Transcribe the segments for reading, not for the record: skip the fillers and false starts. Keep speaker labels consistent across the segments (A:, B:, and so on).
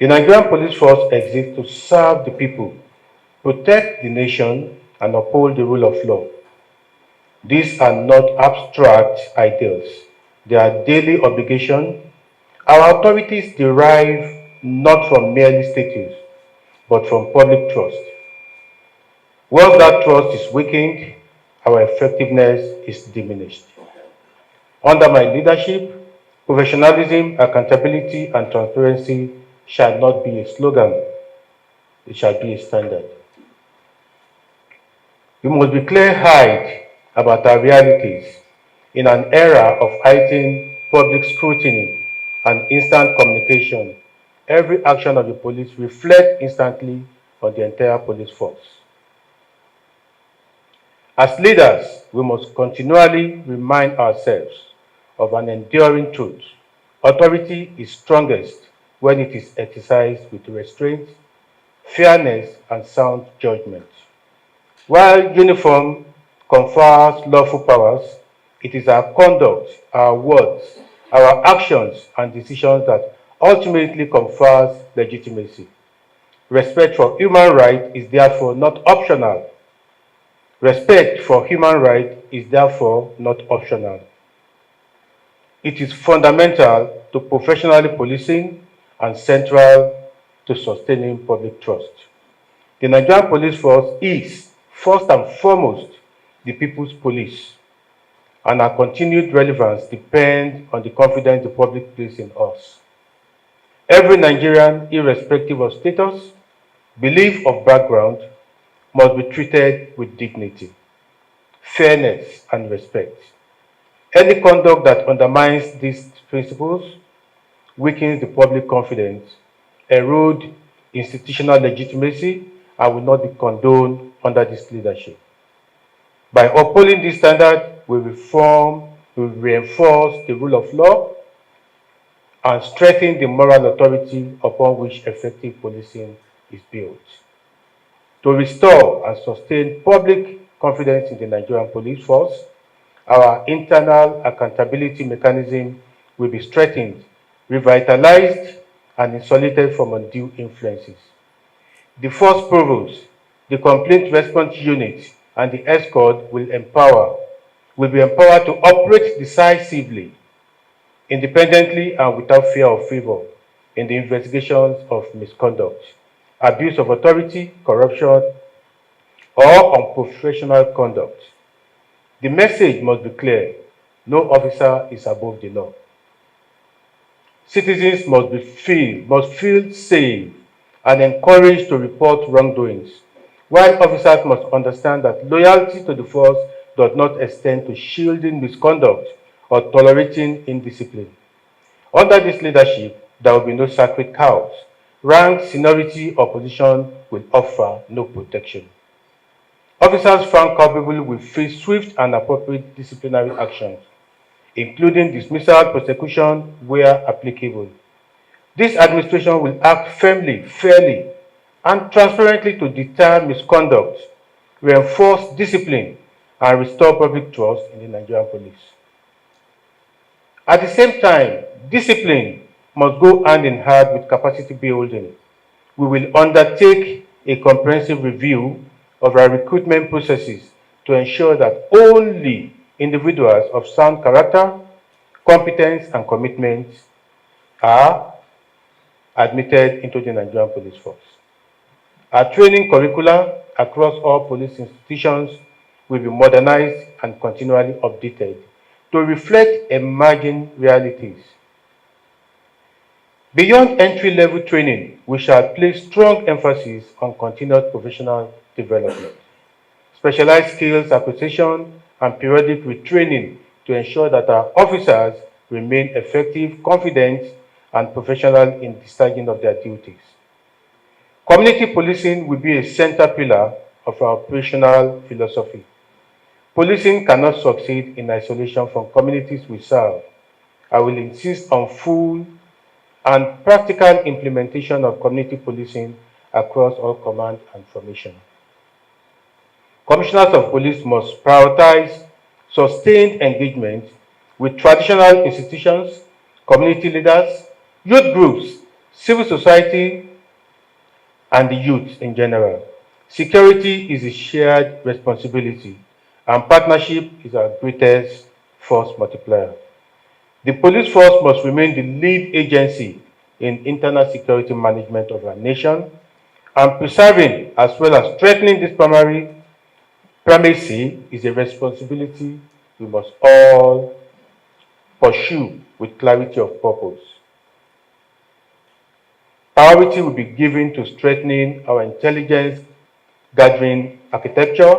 A: The Nigerian police force exists to serve the people, protect the nation, and uphold the rule of law. These are not abstract ideals. They are daily obligations. Our authorities derive not from merely status, but from public trust. Once that trust is weakened, our effectiveness is diminished. Under my leadership, professionalism, accountability, and transparency shall not be a slogan, it shall be a standard. We must be clear-eyed about our realities. In an era of heightened public scrutiny and instant communication, every action of the police reflects instantly on the entire police force. As leaders, we must continually remind ourselves of an enduring truth. Authority is strongest when it is exercised with restraint, fairness, and sound judgment. While uniform confers lawful powers, it is our conduct, our words, our actions, and decisions that ultimately confers legitimacy. Respect for human rights is therefore not optional. Respect for human rights is therefore not optional. It is fundamental to professionally policing and central to sustaining public trust. The Nigerian police force is, first and foremost, the people's police, and our continued relevance depends on the confidence the public places in us. Every Nigerian, irrespective of status, belief, or background, must be treated with dignity, fairness, and respect. Any conduct that undermines these principles weakens the public confidence, erodes institutional legitimacy, and will not be condoned under this leadership. By upholding this standard, we reinforce the rule of law and strengthen the moral authority upon which effective policing is built. To restore and sustain public confidence in the Nigerian police force, our internal accountability mechanism will be strengthened, revitalized, and insulated from undue influences. The force provost, the complaint response unit, and the escort will be empowered to operate decisively, independently, and without fear of favor in the investigations of misconduct, abuse of authority, corruption, or unprofessional conduct. The message must be clear: no officer is above the law. Citizens must feel safe and encouraged to report wrongdoings, while officers must understand that loyalty to the force does not extend to shielding misconduct or tolerating indiscipline. Under this leadership, there will be no sacred cows. Rank, seniority, or position will offer no protection. Officers found culpable will face swift and appropriate disciplinary actions, including dismissal, prosecution where applicable. This administration will act firmly, fairly, and transparently to deter misconduct, reinforce discipline, and restore public trust in the Nigerian police. At the same time, discipline must go hand in hand with capacity building. We will undertake a comprehensive review of our recruitment processes to ensure that only individuals of sound character, competence, and commitment are admitted into the Nigerian police force. Our training curricula across all police institutions will be modernized and continually updated to reflect emerging realities. Beyond entry-level training, we shall place strong emphasis on continuous professional development, specialized skills acquisition, and periodic retraining to ensure that our officers remain effective, confident, and professional in discharging of their duties. Community policing will be a center pillar of our operational philosophy. Policing cannot succeed in isolation from communities we serve. I will insist on full and practical implementation of community policing across all command and formation. Commissioners of police must prioritize sustained engagement with traditional institutions, community leaders, youth groups, civil society, and the youth in general. Security is a shared responsibility, and partnership is our greatest force multiplier. The police force must remain the lead agency in internal security management of our nation, and preserving as well as strengthening this primacy is a responsibility we must all pursue with clarity of purpose. Priority will be given to strengthening our intelligence gathering architecture,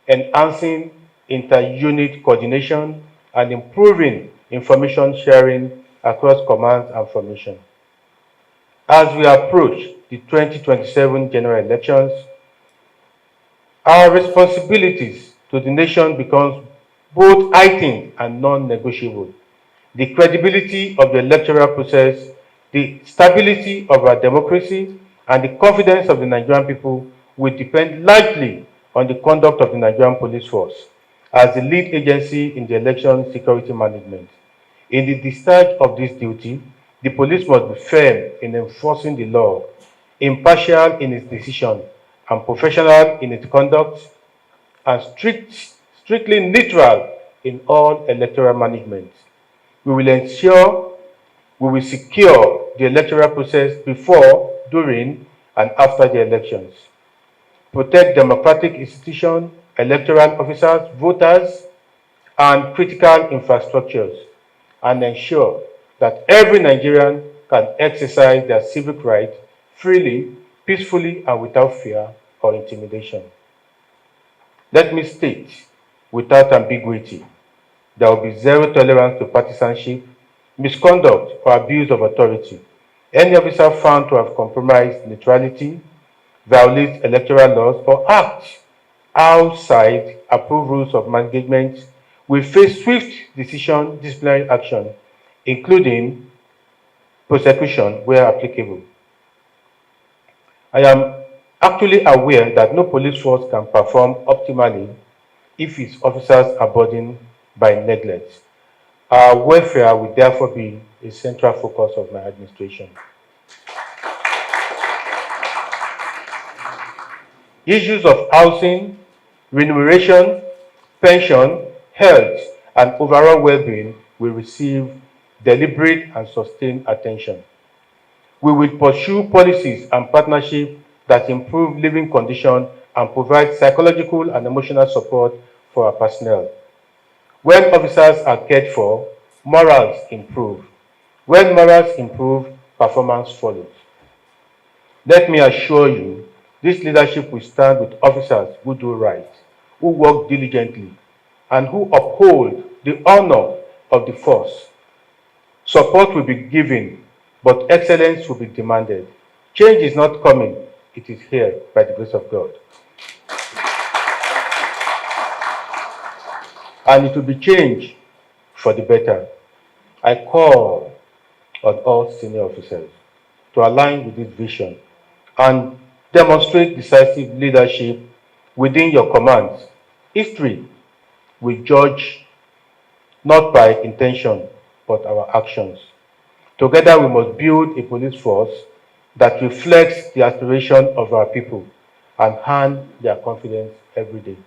A: enhancing inter-unit coordination, and improving information sharing across commands and formation. As we approach the 2027 general elections, our responsibilities to the nation becomes both heightened and non-negotiable. The credibility of the electoral process, the stability of our democracy, and the confidence of the Nigerian people will depend largely on the conduct of the Nigerian police force as the lead agency in the election security management. In the discharge of this duty, the police must be firm in enforcing the law, impartial in its decision, and professional in its conduct, and strictly neutral in all electoral management. We will ensure we will secure the electoral process before, during, and after the elections. Protect democratic institutions, electoral officers, voters, and critical infrastructures, and ensure that every Nigerian can exercise their civic right freely, peacefully, and without fear or intimidation. Let me state, without ambiguity, there will be zero tolerance to partisanship, misconduct, or abuse of authority. Any officer found to have compromised neutrality, violates electoral laws, or acts outside approved rules of management will face swift disciplinary action, including prosecution where applicable. I am actually aware that no police force can perform optimally if its officers are burdened by neglect. Our welfare will therefore be a central focus of my administration. Issues of housing, remuneration, pension, health, and overall well-being will receive deliberate and sustained attention. We will pursue policies and partnerships that improve living conditions and provide psychological and emotional support for our personnel. When officers are cared for, morals improve. When morals improve, performance follows. Let me assure you, this leadership will stand with officers who do right, who work diligently, and who uphold the honor of the force. Support will be given, but excellence will be demanded. Change is not coming, it is here by the grace of God. And it will be changed for the better. I call on all senior officers to align with this vision and demonstrate decisive leadership within your commands. History will judge not by intention, but our actions. Together, we must build a police force that reflects the aspiration of our people and earn their confidence every day.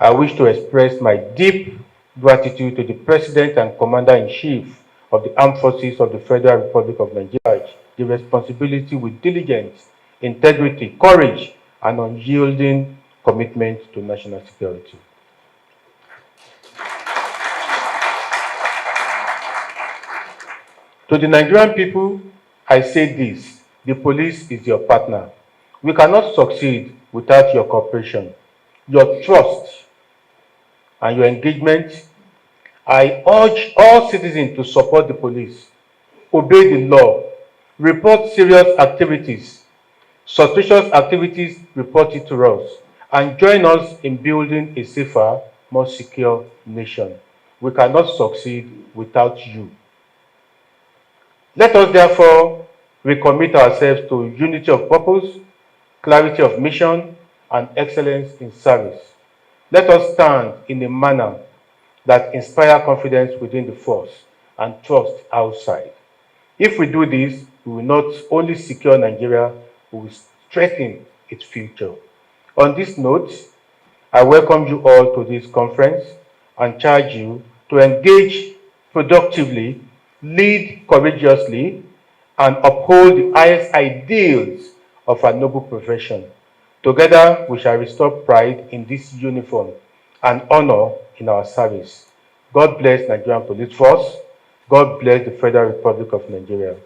A: I wish to express my deep gratitude to the President and Commander-in-Chief of the Armed Forces of the Federal Republic of Nigeria, the responsibility with diligence, integrity, courage, and unyielding commitment to national security. To the Nigerian people, I say this: the police is your partner. We cannot succeed without your cooperation, your trust, and your engagement. I urge all citizens to support the police, obey the law, report serious activities, suspicious activities, report it to us, and join us in building a safer, more secure nation. We cannot succeed without you. Let us therefore recommit ourselves to unity of purpose, clarity of mission, and excellence in service. Let us stand in a manner that inspires confidence within the force and trust outside. If we do this, we will not only secure Nigeria, we will strengthen its future. On this note, I welcome you all to this conference and charge you to engage productively, lead courageously, and uphold the highest ideals of our noble profession. Together, we shall restore pride in this uniform and honor in our service. God bless Nigerian Police Force. God bless the Federal Republic of Nigeria.